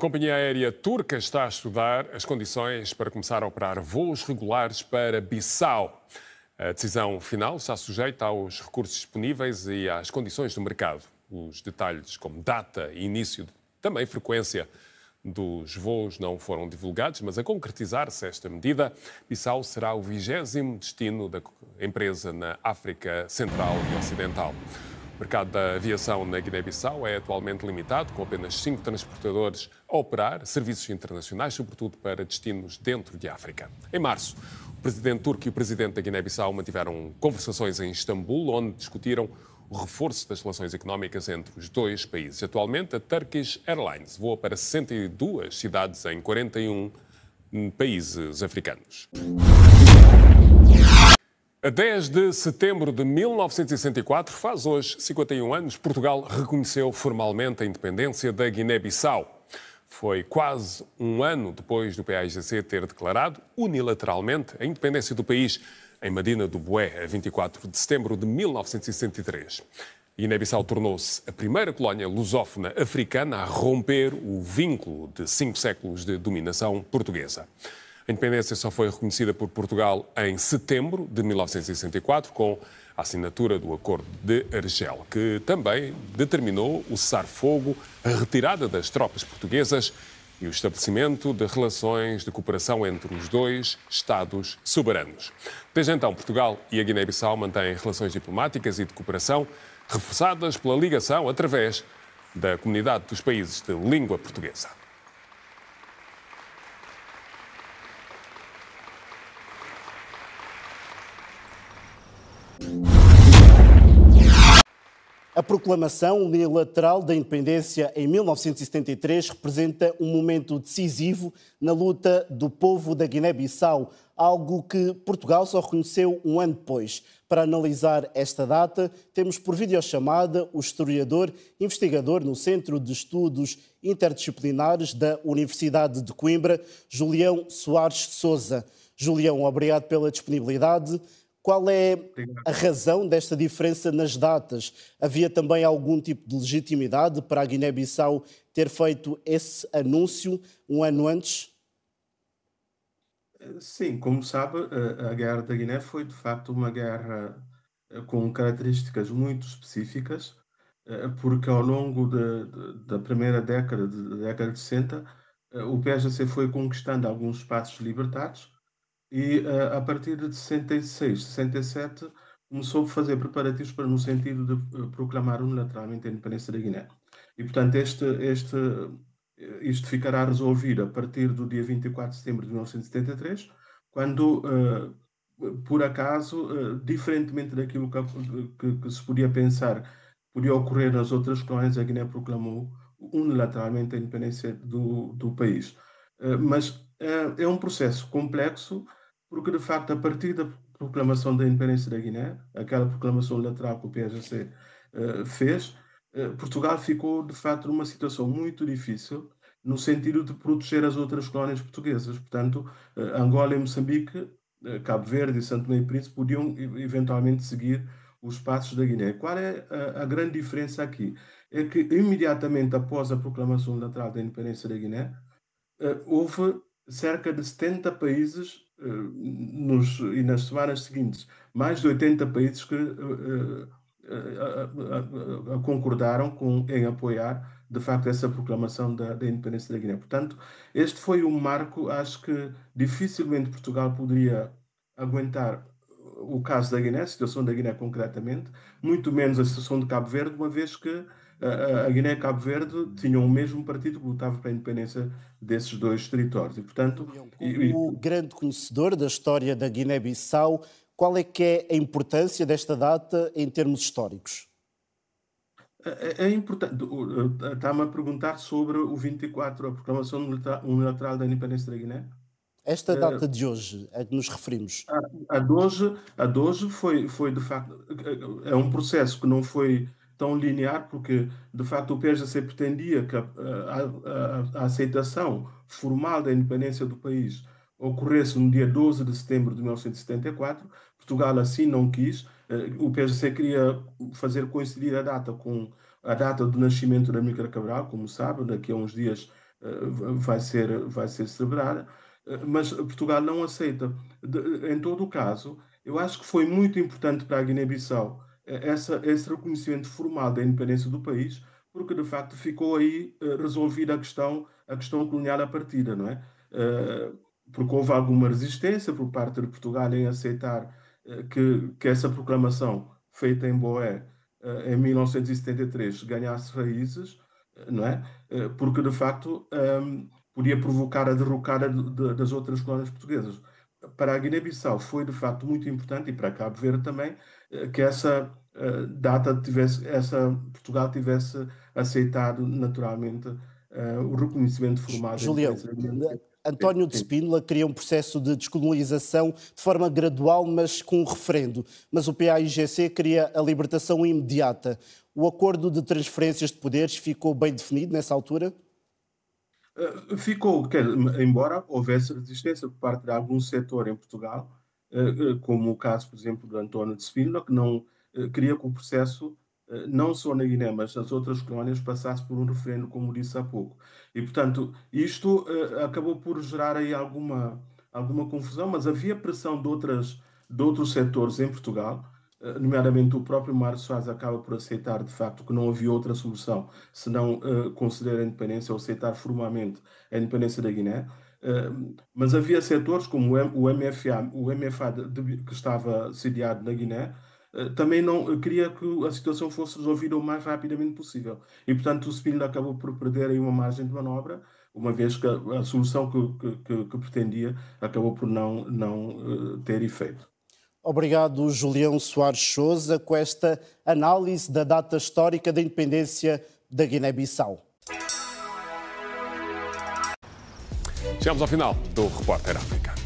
companhia aérea turca está a estudar as condições para começar a operar voos regulares para Bissau. A decisão final está sujeita aos recursos disponíveis e às condições do mercado. Os detalhes como data e início, também frequência dos voos não foram divulgados, mas a concretizar-se esta medida, Bissau será o 20º destino da empresa na África Central e Ocidental. O mercado da aviação na Guiné-Bissau é atualmente limitado, com apenas 5 transportadores a operar serviços internacionais, sobretudo para destinos dentro de África. Em março, o presidente turco e o presidente da Guiné-Bissau mantiveram conversações em Istambul, onde discutiram o reforço das relações económicas entre os dois países. Atualmente, a Turkish Airlines voa para 62 cidades em 41 países africanos. A 10 de setembro de 1964, faz hoje 51 anos, Portugal reconheceu formalmente a independência da Guiné-Bissau. Foi quase um ano depois do PAIGC ter declarado unilateralmente a independência do país em Medina do Bué, a 24 de setembro de 1963. A Guiné-Bissau tornou-se a primeira colónia lusófona africana a romper o vínculo de 5 séculos de dominação portuguesa. A independência só foi reconhecida por Portugal em setembro de 1964, com a assinatura do Acordo de Argel, que também determinou o cessar-fogo, a retirada das tropas portuguesas e o estabelecimento de relações de cooperação entre os dois Estados soberanos. Desde então, Portugal e a Guiné-Bissau mantêm relações diplomáticas e de cooperação reforçadas pela ligação através da Comunidade dos Países de Língua Portuguesa. A proclamação unilateral da independência em 1973 representa um momento decisivo na luta do povo da Guiné-Bissau, algo que Portugal só reconheceu um ano depois. Para analisar esta data, temos por videochamada o historiador e investigador no Centro de Estudos Interdisciplinares da Universidade de Coimbra, Julião Soares Sousa. Julião, obrigado pela disponibilidade. Qual é a razão desta diferença nas datas? Havia também algum tipo de legitimidade para a Guiné-Bissau ter feito esse anúncio um ano antes? Sim, como sabe, a Guerra da Guiné foi de facto uma guerra com características muito específicas, porque ao longo da primeira década, da década de 60, o PAIGC foi conquistando alguns espaços libertados. E a partir de 66, 67, começou a fazer preparativos para no sentido de proclamar unilateralmente a independência da Guiné. E, portanto, isto ficará resolvido a partir do dia 24 de setembro de 1973, quando, por acaso, diferentemente daquilo que se podia pensar, podia ocorrer nas outras colónias, a Guiné proclamou unilateralmente a independência do país. Mas é um processo complexo, porque, de facto, a partir da proclamação da independência da Guiné, aquela proclamação lateral que o PAIGC fez, Portugal ficou, de facto, numa situação muito difícil, no sentido de proteger as outras colónias portuguesas. Portanto, Angola e Moçambique, Cabo Verde e Santo Tomé e Príncipe podiam, eventualmente, seguir os passos da Guiné. Qual é a grande diferença aqui? É que, imediatamente após a proclamação lateral da independência da Guiné, houve cerca de 70 países e nas semanas seguintes, mais de 80 países que concordaram em apoiar, de facto, essa proclamação da independência da Guiné. Portanto, este foi um marco, acho que dificilmente Portugal poderia aguentar o caso da Guiné, a situação da Guiné concretamente, muito menos a situação de Cabo Verde, uma vez que a Guiné e Cabo Verde tinham o mesmo partido que lutava para a independência desses dois territórios. E, portanto, como grande conhecedor da história da Guiné-Bissau, qual é que é a importância desta data em termos históricos? É importante. Está-me a perguntar sobre o 24, a proclamação unilateral da independência da Guiné? Esta data de hoje, a que nos referimos? A de hoje foi, de facto, é um processo que não foi tão linear, porque, de facto, o PAIGC pretendia que a aceitação formal da independência do país ocorresse no dia 12 de setembro de 1974. Portugal assim não quis. O PAIGC queria fazer coincidir a data com a data do nascimento da Amílcar Cabral, como sabe, daqui a uns dias vai ser celebrada, mas Portugal não aceita. Em todo o caso, eu acho que foi muito importante para a Guiné-Bissau esse reconhecimento formal da independência do país, porque de facto ficou aí resolvida a questão colonial à partida, não é? Porque houve alguma resistência por parte de Portugal em aceitar que essa proclamação feita em Boé em 1973 ganhasse raízes, não é? Porque de facto podia provocar a derrocada das outras colónias portuguesas. Para a Guiné-Bissau foi de facto muito importante, e para Cabo Verde também, que essa data Portugal tivesse aceitado naturalmente o reconhecimento formal da Julião, independência da Guiné. António de Spínola queria um processo de descolonização de forma gradual, mas com um referendo. Mas o PAIGC queria a libertação imediata. O acordo de transferências de poderes ficou bem definido nessa altura? Ficou, embora houvesse resistência por parte de algum setor em Portugal, como o caso, por exemplo, de António de Spínola, que não queria que o processo, não só na Guiné, mas nas outras colónias, passasse por um referendo, como disse há pouco. E, portanto, isto acabou por gerar aí alguma confusão, mas havia pressão de outros setores em Portugal, nomeadamente o próprio Mário Soares acaba por aceitar, de facto, que não havia outra solução senão conceder a independência ou aceitar formalmente a independência da Guiné. Mas havia setores como o MFA que estava sediado na Guiné, também não queria que a situação fosse resolvida o mais rapidamente possível. E, portanto, o Spínola acabou por perder aí uma margem de manobra, uma vez que a solução que pretendia acabou por não ter efeito. Obrigado, Julião Soares Sousa, com esta análise da data histórica da independência da Guiné-Bissau. Chegamos ao final do Repórter África.